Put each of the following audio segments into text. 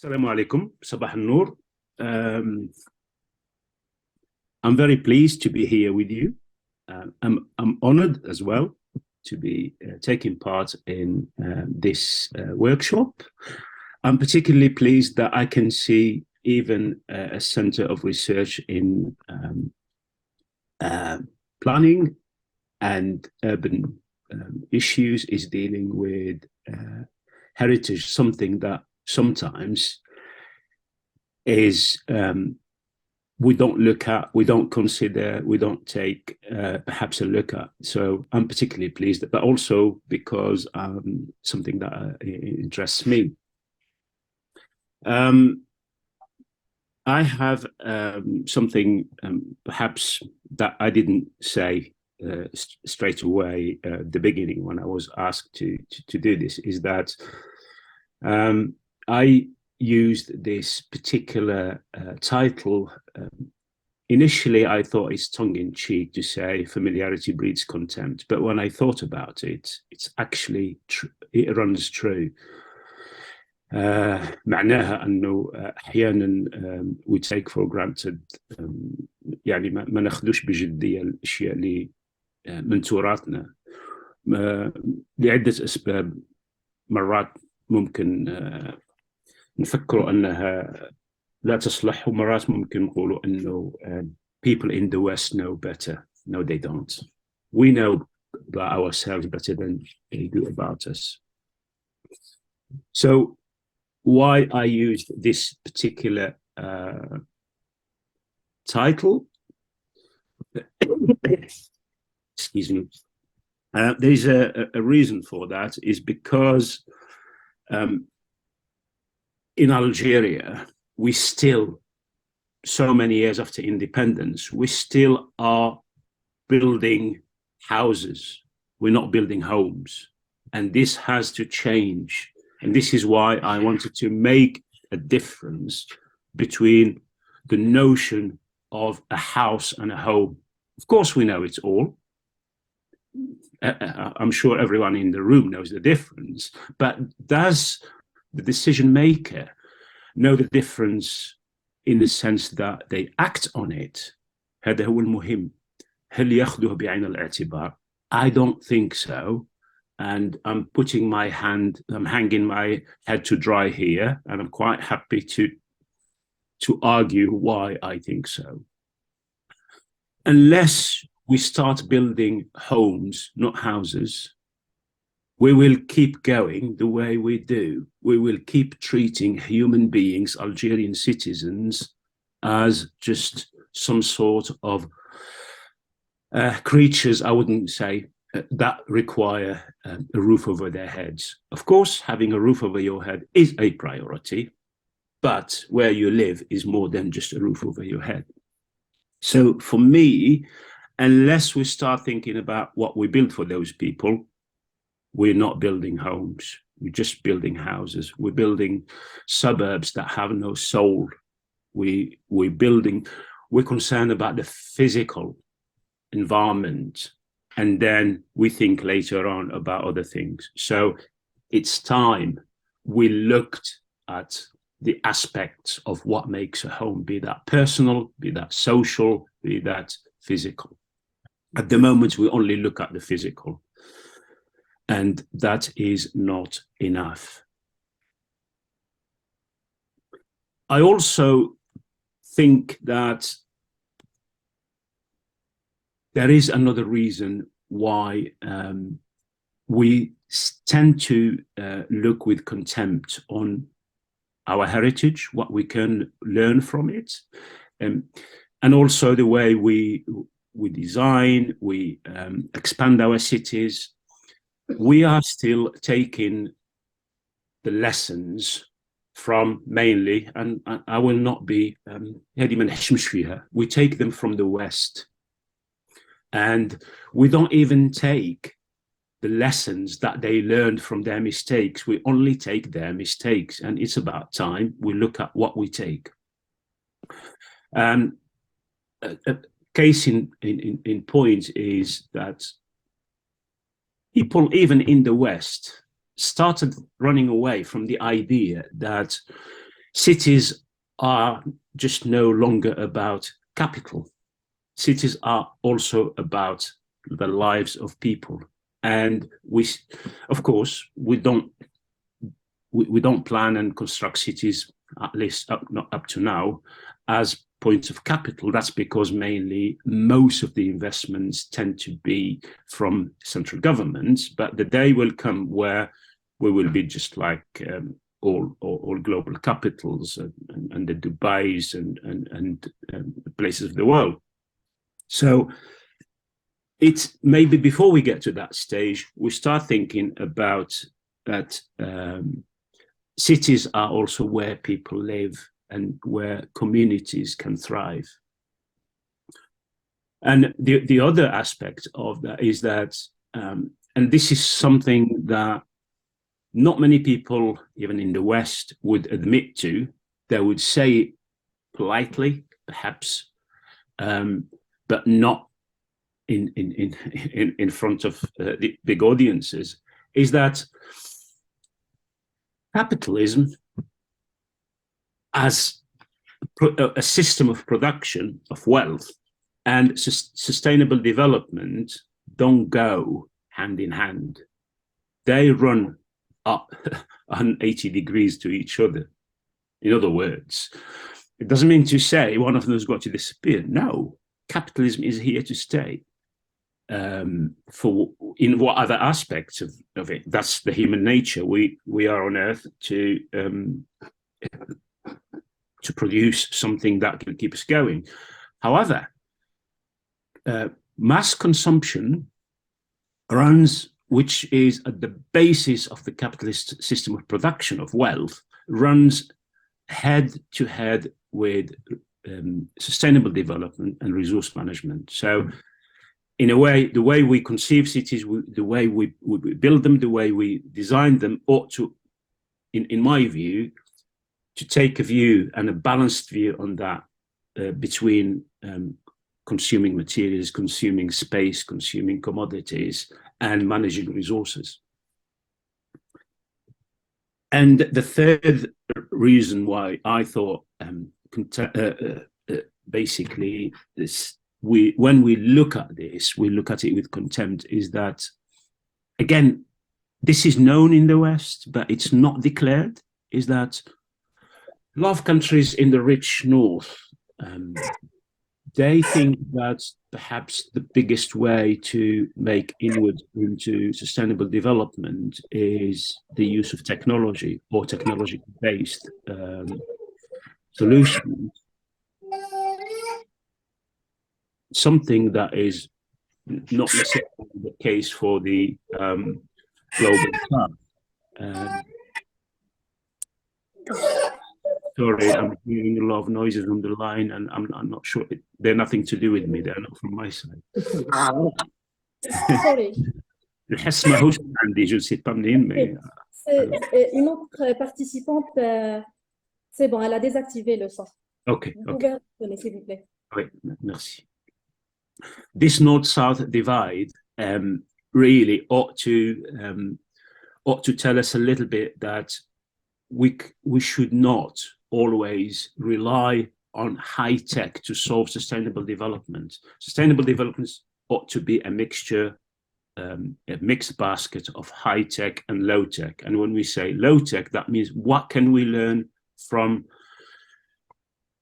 Assalamu alaikum, Sabah al-Noor. I'm very pleased to be here with you. I'm honored as well to be taking part in this workshop. I'm particularly pleased that I can see even a center of research in planning and urban issues is dealing with heritage, something that sometimes is we don't look at, we don't consider, we don't take perhaps a look at. So I'm particularly pleased, but also because something that interests me. I have something perhaps that I didn't say straight away at the beginning when I was asked to do this, is that I used this particular title. Initially, I thought it's tongue-in-cheek to say familiarity breeds contempt, but when I thought about it, it's actually it runs true. معناها أنه أحيانا we take for granted يعني ما ناخذوش بجدية الأشياء اللي من تراثنا لعدة أسباب. مرات ممكن نفكروا أنها لا تصلح، ومرات ممكن نقولوا أنه people in the West know better. No, they don't. We know about ourselves better than they do about us. So why I used this particular title, excuse me, there's a reason for that, is because in Algeria, we still, so many years after independence, we still are building houses. We're not building homes. And this has to change. And this is why I wanted to make a difference between the notion of a house and a home. Of course, we know it's all. I'm sure everyone in the room knows the difference, but does the decision maker know the difference in the sense that they act on it? هذا هو المهم. هل يأخذه بعين الاعتبار? I don't think so. And I'm putting my hand, I'm hanging my head to dry here, and I'm quite happy to argue why I think so. Unless we start building homes, not houses, we will keep going the way we do. We will keep treating human beings, Algerian citizens, as just some sort of creatures, I wouldn't say, that require a roof over their heads. Of course, having a roof over your head is a priority, but where you live is more than just a roof over your head. So for me, unless we start thinking about what we build for those people, we're not building homes. We're just building houses. We're building suburbs that have no soul. We're concerned about the physical environment, and then we think later on about other things. So it's time we looked at the aspects of what makes a home, be that personal, be that social, be that physical. At the moment, we only look at the physical, and that is not enough. I also think that there is another reason why we tend to look with contempt on our heritage, what we can learn from it, and also the way we design, we expand our cities. We are still taking the lessons from mainly, and I will not be, we take them from the West. And we don't even take the lessons that they learned from their mistakes. We only take their mistakes, and it's about time we look at what we take. A case in point is that people, even in the West, started running away from the idea that cities are just no longer about capital. Cities are also about the lives of people. And we, of course, we don't plan and construct cities, at least not up to now, as points of capital. That's because mainly most of the investments tend to be from central governments, but the day will come where we will be just like all global capitals and the Dubais and places of the world. So it's maybe before we get to that stage, we start thinking about that cities are also where people live and where communities can thrive. And the other aspect of that is that, and this is something that not many people, even in the West, would admit to. They would say it politely, perhaps, but not in front of the big audiences, is that capitalism as a system of production of wealth and sustainable development don't go hand in hand. They run up 180 degrees to each other. In other words, it doesn't mean to say one of them has got to disappear. No, capitalism is here to stay. For in what other aspects of it? That's the human nature. We are on Earth to produce something that can keep us going. However, mass consumption runs, which is at the basis of the capitalist system of production of wealth, runs head to head with sustainable development and resource management. So in a way, the way we conceive cities, the way we build them, the way we design them ought to, in my view, to take a view and a balanced view on that between consuming materials, consuming space, consuming commodities, and managing resources. And the third reason why I thought basically this, when we look at this, we look at it with contempt, is that, again, this is known in the West, but it's not declared, is that a lot of countries in the rich North, they think that perhaps the biggest way to make inward into sustainable development is the use of technology or technology-based solutions. Something that is not necessarily the case for the global South. Sorry, I'm hearing a lot of noises on the line, and I'm not sure. They're nothing to do with me. They're not from my side. Sorry. الحس ماهوش عندي, je ne sais pas منين, mais Une autre participante, c'est bon, elle a désactivé le son. Okay. Vous pouvez retourner, s'il vous plaît. Oui, merci. This North-South divide really ought to tell us a little bit that we should not always rely on high tech to solve sustainable development. Sustainable development ought to be a mixture, a mixed basket of high tech and low tech. And when we say low tech, that means what can we learn from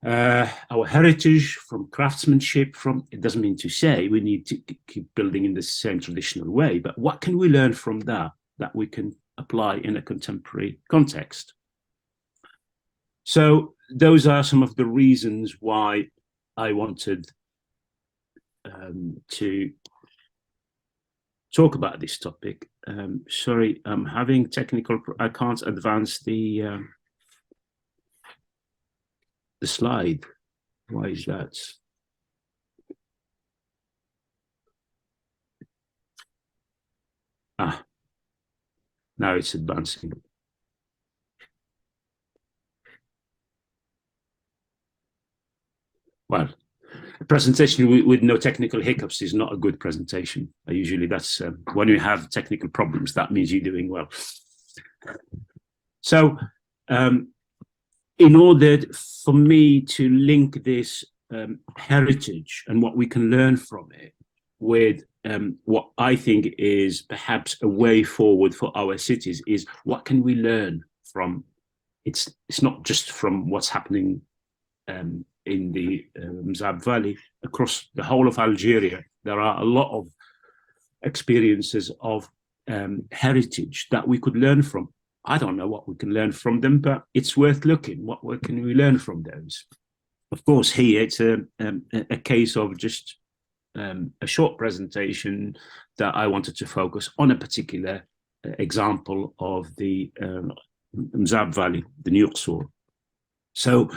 our heritage, from craftsmanship, it doesn't mean to say we need to keep building in the same traditional way, but what can we learn from that we can apply in a contemporary context? So those are some of the reasons why I wanted to talk about this topic. Sorry, I'm having technical, I can't advance the slide. Why is that? Now it's advancing. Well, a presentation with no technical hiccups is not a good presentation. Usually that's when you have technical problems, that means you're doing well. So in order for me to link this heritage and what we can learn from it with what I think is perhaps a way forward for our cities, is what can we learn from, it's not just from what's happening in the Mzab Valley, across the whole of Algeria. There are a lot of experiences of heritage that we could learn from. I don't know what we can learn from them, but it's worth looking. What can we learn from those? Of course, here it's a case of just a short presentation that I wanted to focus on a particular example of the Mzab Valley, the New Ksour. So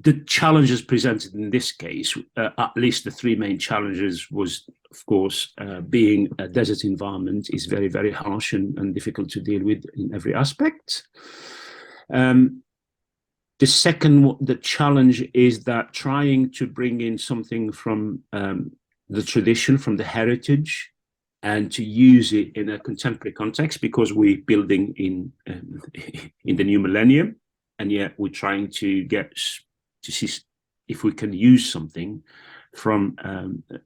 the challenges presented in this case, at least the three main challenges, was, of course, being a desert environment is very, very harsh and difficult to deal with in every aspect. The second, the challenge is that trying to bring in something from the tradition, from the heritage, and to use it in a contemporary context, because we're building in the new millennium, and yet we're trying to get to see if we can use something from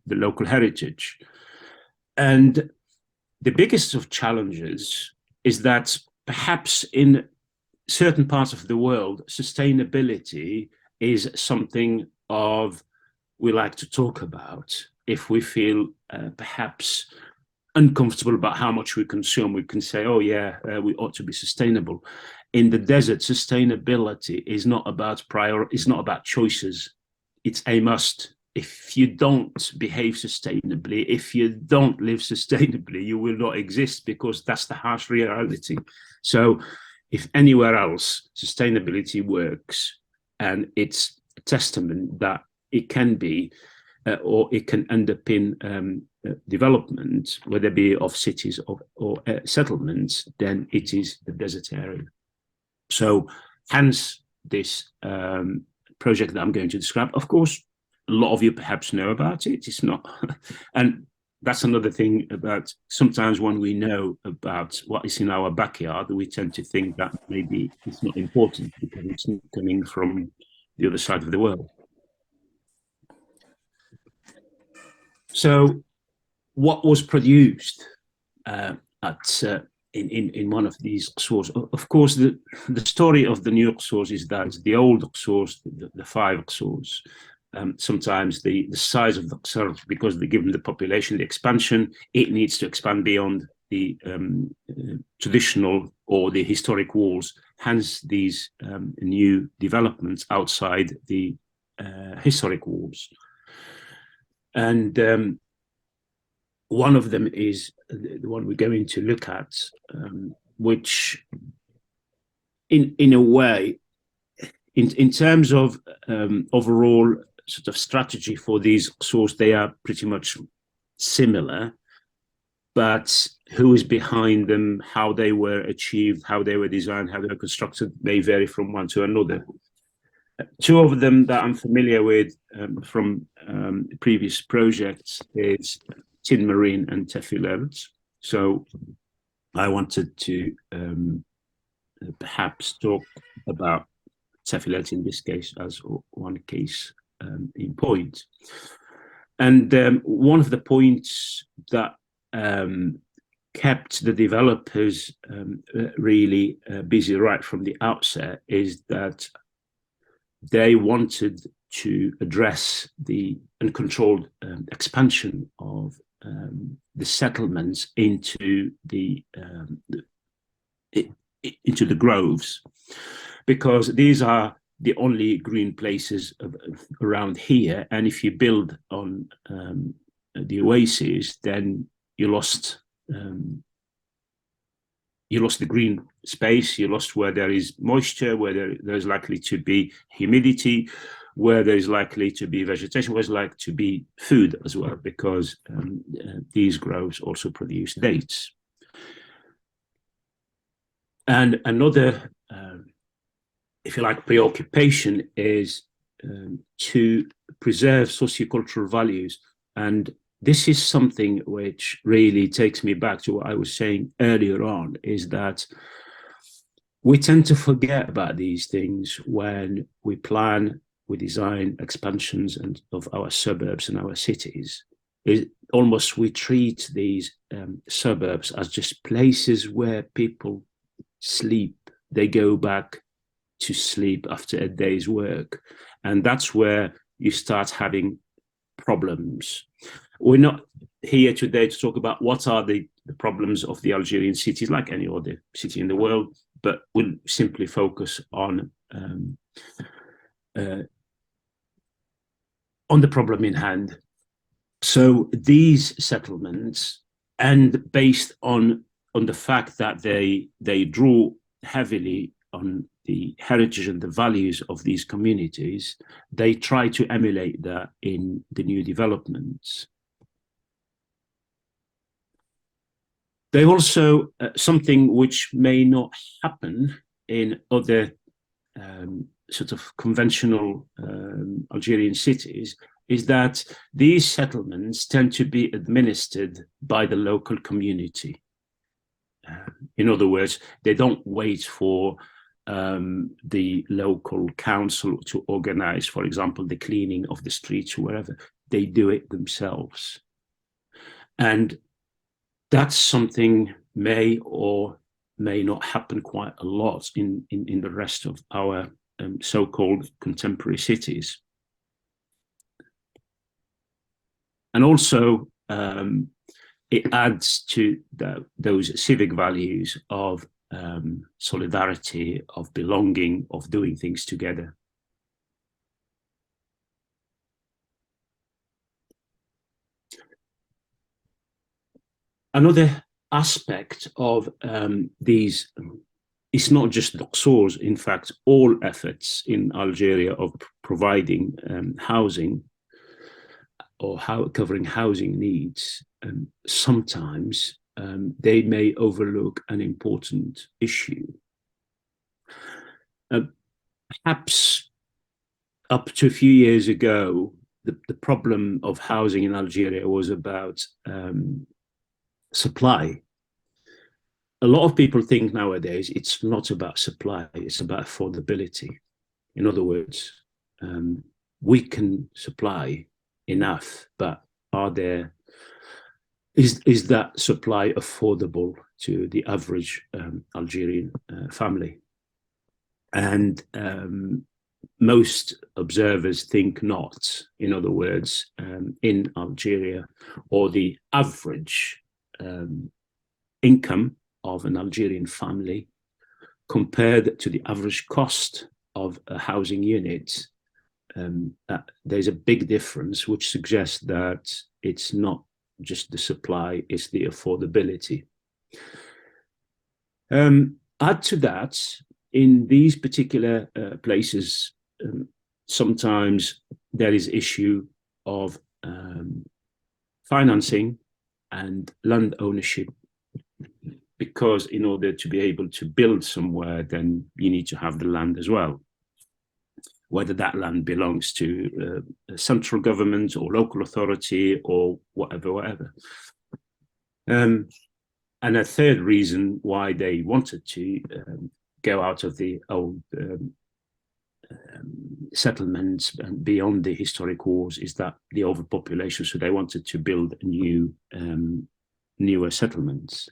the local heritage. And the biggest of challenges is that perhaps in certain parts of the world, sustainability is something of we like to talk about. If we feel perhaps uncomfortable about how much we consume, we can say, oh yeah, we ought to be sustainable. In the desert, sustainability is not about it's not about choices. It's a must. If you don't behave sustainably, if you don't live sustainably, you will not exist, because that's the harsh reality. So if anywhere else sustainability works, and it's a testament that it can be or it can underpin development, whether it be of cities or settlements, then it is the desert area. So hence this project that I'm going to describe. Of course, a lot of you perhaps know about it. It's not, and that's another thing about sometimes when we know about what is in our backyard, we tend to think that maybe it's not important because it's not coming from the other side of the world. So what was produced in one of these Ksours? Of course, the story of the new Ksours is that the old Ksours, the 5 Ksours, sometimes the size of the Ksour, because given the population, the expansion, it needs to expand beyond the traditional or the historic walls. Hence these new developments outside the historic walls. And one of them is the one we're going to look at, which in a way, in terms of overall sort of strategy for these Ksours, they are pretty much similar, but who is behind them, how they were achieved, how they were designed, how they were constructed, may vary from one to another. Two of them that I'm familiar with from previous projects is Tin and Tefilert. So I wanted to perhaps talk about Tefilert in this case as one case in point. And one of the points that kept the developers really busy right from the outset is that they wanted to address the uncontrolled expansion of the settlements into the groves, because these are the only green places around here, and if you build on the oases, then you lost the green space, you lost where there is moisture, where there's likely to be humidity, where there's likely to be vegetation, where there's likely to be food as well, because these groves also produce dates. And another, if you like, preoccupation is to preserve sociocultural values. And this is something which really takes me back to what I was saying earlier on, is that we tend to forget about these things when we plan, we design expansions of our suburbs and our cities. Almost we treat these suburbs as just places where people sleep. They go back to sleep after a day's work. And that's where you start having problems. We're not here today to talk about what are the problems of the Algerian cities, like any other city in the world, but we'll simply focus on the problem in hand. So these settlements, and based on the fact that they draw heavily on the heritage and the values of these communities, they try to emulate that in the new developments. They also, something which may not happen in other sort of conventional Algerian cities, is that these settlements tend to be administered by the local community. In other words, they don't wait for the local council to organize, for example, the cleaning of the streets or wherever. They do it themselves. And that's something may or may not happen quite a lot in the rest of our so-called contemporary cities. And also, it adds to those civic values of solidarity, of belonging, of doing things together. Another aspect of these, it's not just the Ksours, in fact, all efforts in Algeria of providing housing or covering housing needs, sometimes they may overlook an important issue. Perhaps up to a few years ago, the problem of housing in Algeria was about supply. A lot of people think nowadays it's not about supply, it's about affordability. In other words, we can supply enough, but is that supply affordable to the average Algerian family? And most observers think not. In other words, in Algeria, or the average income of an Algerian family compared to the average cost of a housing unit, there's a big difference, which suggests that it's not just the supply, it's the affordability. Add to that, in these particular places, sometimes there is issue of financing and land ownership, because in order to be able to build somewhere, then you need to have the land as well, whether that land belongs to a central government or local authority or whatever. And a third reason why they wanted to go out of the old settlements and beyond the historic wars is that the overpopulation, so they wanted to build newer settlements.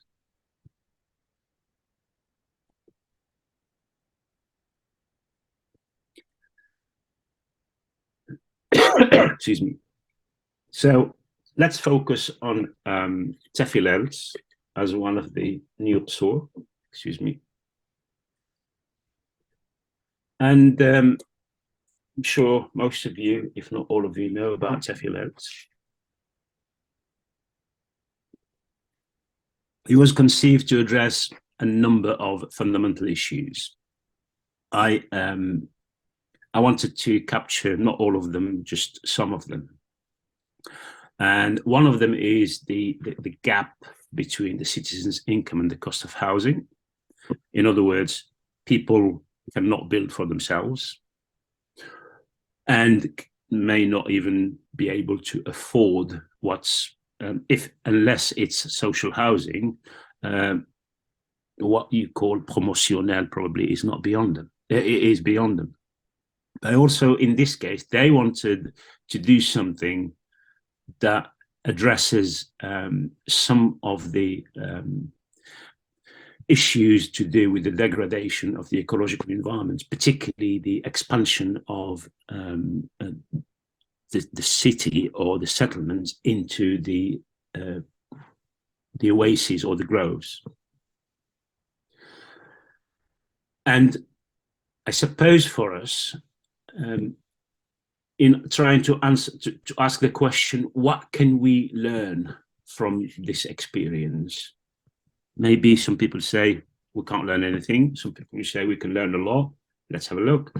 Excuse me. So let's focus on Tefilels as one of the new Ksour. Excuse me. And I'm sure most of you, if not all of you, know about Tefilels. He was conceived to address a number of fundamental issues. I wanted to capture not all of them, just some of them. And one of them is the gap between the citizens' income and the cost of housing. In other words, people cannot build for themselves and may not even be able to afford what's, unless it's social housing, what you call promotionnel probably is not beyond them. It is beyond them. But also in this case, they wanted to do something that addresses some of the issues to do with the degradation of the ecological environments, particularly the expansion of the city or the settlements into the oases or the groves. And I suppose for us, in trying to answer, to ask the question, what can we learn from this experience? Maybe some people say we can't learn anything. Some people say we can learn a lot. Let's have a look.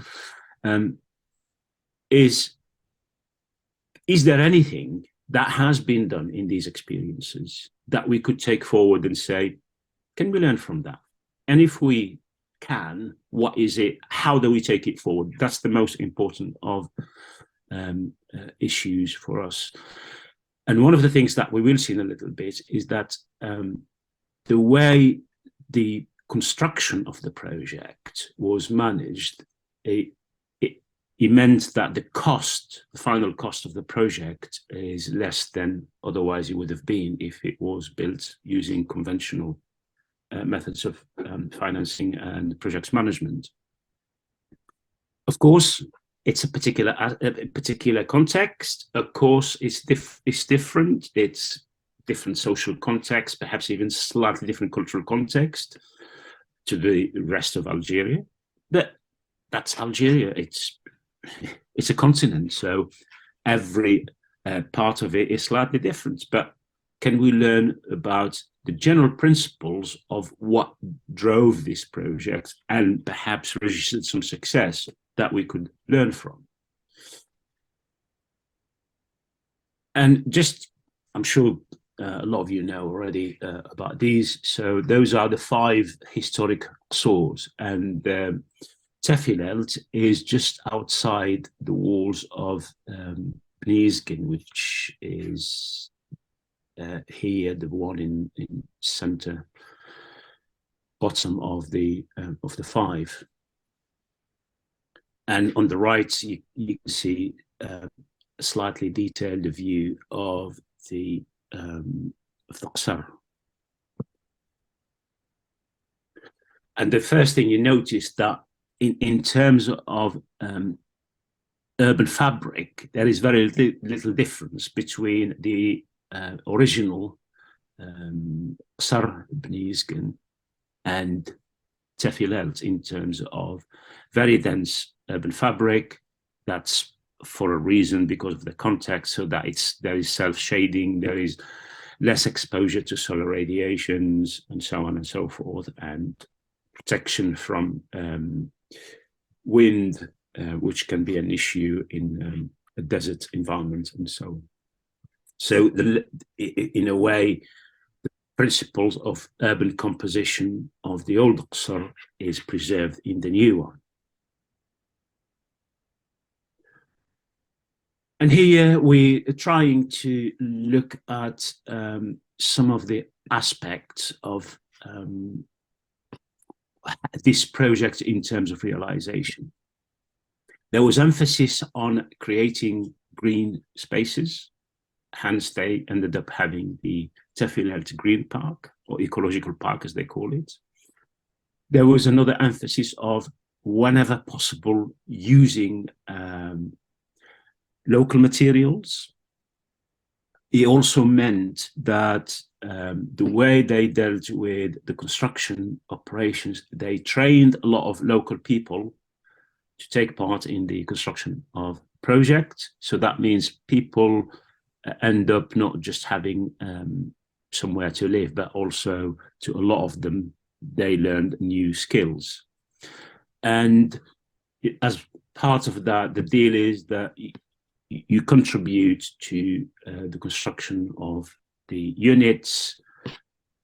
Is there anything that has been done in these experiences that we could take forward and say, can we learn from that? And if we can, what is it? How do we take it forward? That's the most important of issues for us. And one of the things that we will see in a little bit is that the way the construction of the project was managed, it meant that the final cost of the project is less than otherwise it would have been if it was built using conventional methods of financing and projects management. Of course, it's a particular context. Of course, it's different. It's different social context, perhaps even slightly different cultural context to the rest of Algeria. But that's Algeria. It's a continent, so every part of it is slightly different. But can we learn about the general principles of what drove this project and perhaps registered some success that we could learn from? And just, I'm sure a lot of you know already about these. So those are the 5 historic Ksours, and Tefilelt is just outside the walls of Bnizgin, which is here, the one in center bottom of the 5. And on the right, you can see a slightly detailed view of the Ksour. And the first thing you notice that in terms of urban fabric, there is very little difference between the original Ksour Bnizgin and Tefilelt in terms of very dense urban fabric. That's for a reason, because of the context, so that there is self-shading, there is less exposure to solar radiations, and so on and so forth, and protection from wind, which can be an issue in a desert environment, and so on. So in a way, the principles of urban composition of the old Ksour is preserved in the new one. And here we are trying to look at some of the aspects of this project in terms of realization. There was emphasis on creating green spaces, hence they ended up having the Tefilelt Green Park, or ecological park as they call it. There was another emphasis of, whenever possible, using local materials. It also meant that the way they dealt with the construction operations, they trained a lot of local people to take part in the construction of projects. So that means people end up not just having somewhere to live, but also, to a lot of them, they learned new skills. And as part of that, the deal is that you contribute to the construction of the units.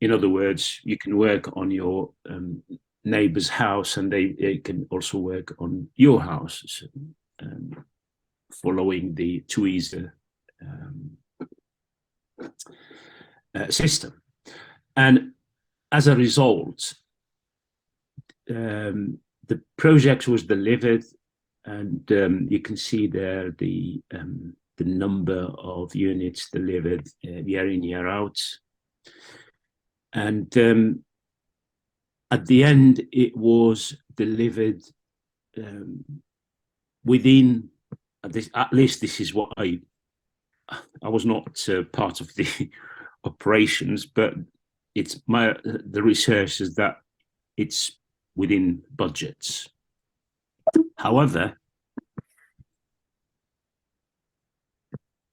In other words, you can work on your neighbor's house, and they can also work on your house, following the Twiza system. And as a result, the project was delivered, and you can see there the number of units delivered year in, year out. And at the end, it was delivered within, at least this is what I was not part of the operations, but it's the research is that it's within budgets. However,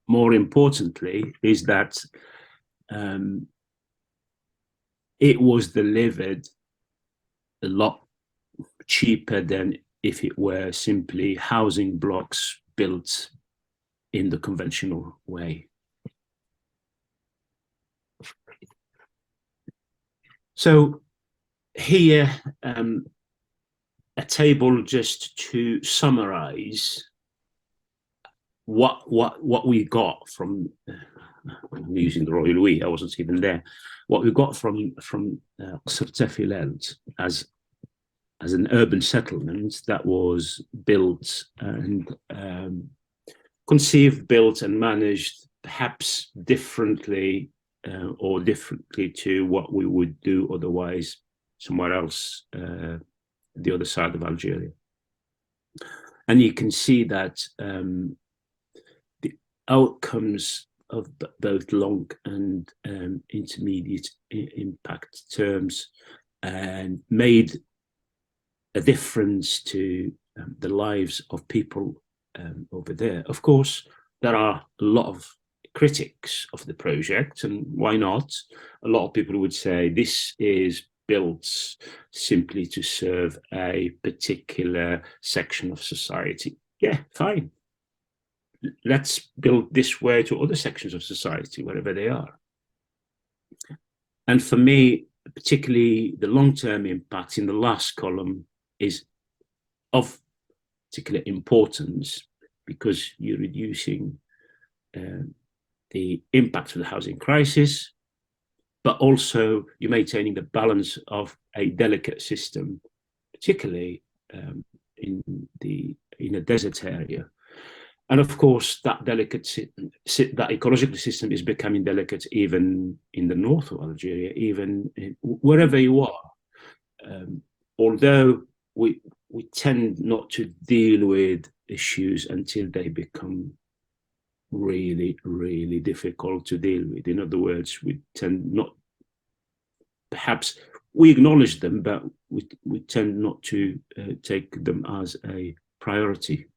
more importantly is that it was delivered a lot cheaper than if it were simply housing blocks built in the conventional way. So here, a table just to summarize what we got from, I'm using the royal we, I wasn't even there, what we got from Célébrations as an urban settlement that was built and conceived, built and managed perhaps differently or differently to what we would do otherwise somewhere else, the other side of Algeria. And you can see that the outcomes of both long and intermediate impact terms and made a difference to the lives of people over there. Of course, there are a lot of critics of the project, and why not? A lot of people would say this is built simply to serve a particular section of society. Yeah, fine. Let's build this way to other sections of society, wherever they are. And for me, particularly the long-term impact in the last column is of particular importance, because you're reducing the impact of the housing crisis, but also you're maintaining the balance of a delicate system, particularly in a desert area. And of course, that that ecological system is becoming delicate even in the north of Algeria, even wherever you are. Although we tend not to deal with issues until they become really, really difficult to deal with. In other words, we tend not, perhaps we acknowledge them, but we tend not to take them as a priority.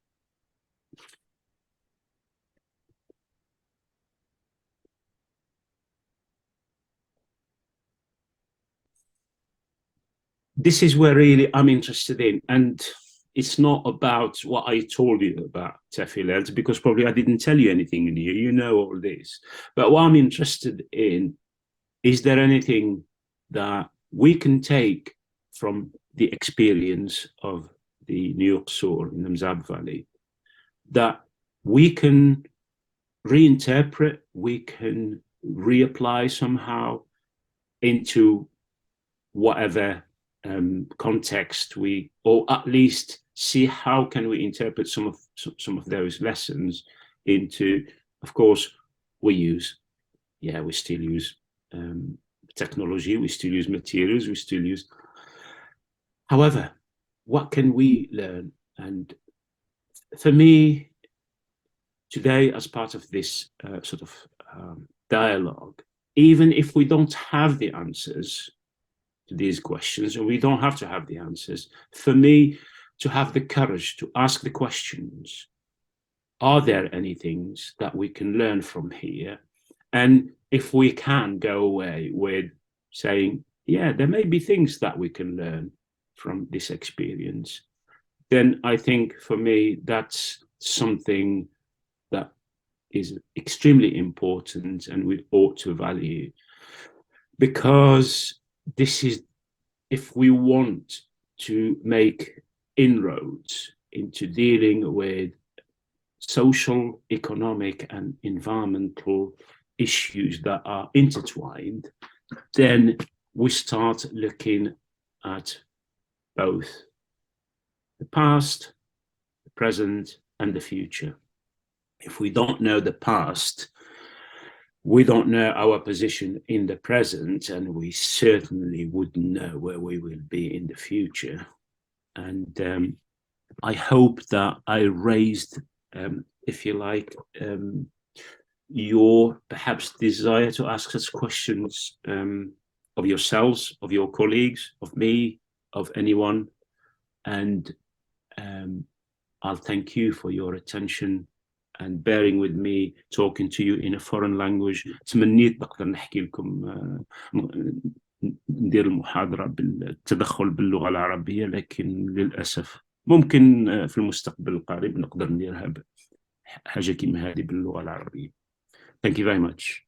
This is where really I'm interested in, and it's not about what I told you about Tefilel, because probably I didn't tell you anything new, you know all this. But what I'm interested in, is there anything that we can take from the experience of the New Ksour in the Mzab Valley that we can reinterpret, we can reapply somehow into whatever context or at least see how can we interpret some of those lessons into, of course, we still use technology, we still use materials, we still use, however, what can we learn? And for me, today, as part of this dialogue, even if we don't have the answers to these questions, and we don't have to have the answers, for me to have the courage to ask the questions, are there any things that we can learn from here? And if we can go away with saying, yeah, there may be things that we can learn from this experience, then I think for me, that's something that is extremely important and we ought to value, because this is, if we want to make inroads into dealing with social, economic, and environmental issues that are intertwined, then we start looking at both the past, the present, and the future. If we don't know the past, we don't know our position in the present, and we certainly wouldn't know where we will be in the future. And I hope that I raised, if you like, your perhaps desire to ask us questions of yourselves, of your colleagues, of me, of anyone. And I'll thank you for your attention and bearing with me talking to you in a foreign language. تمنيت نقدر نحكي لكم ندير المحاضرة بالتدخل باللغة العربية، لكن للأسف ممكن في المستقبل القريب نقدر نديرها حاجة كيما هذه باللغة العربية. Thank you very much.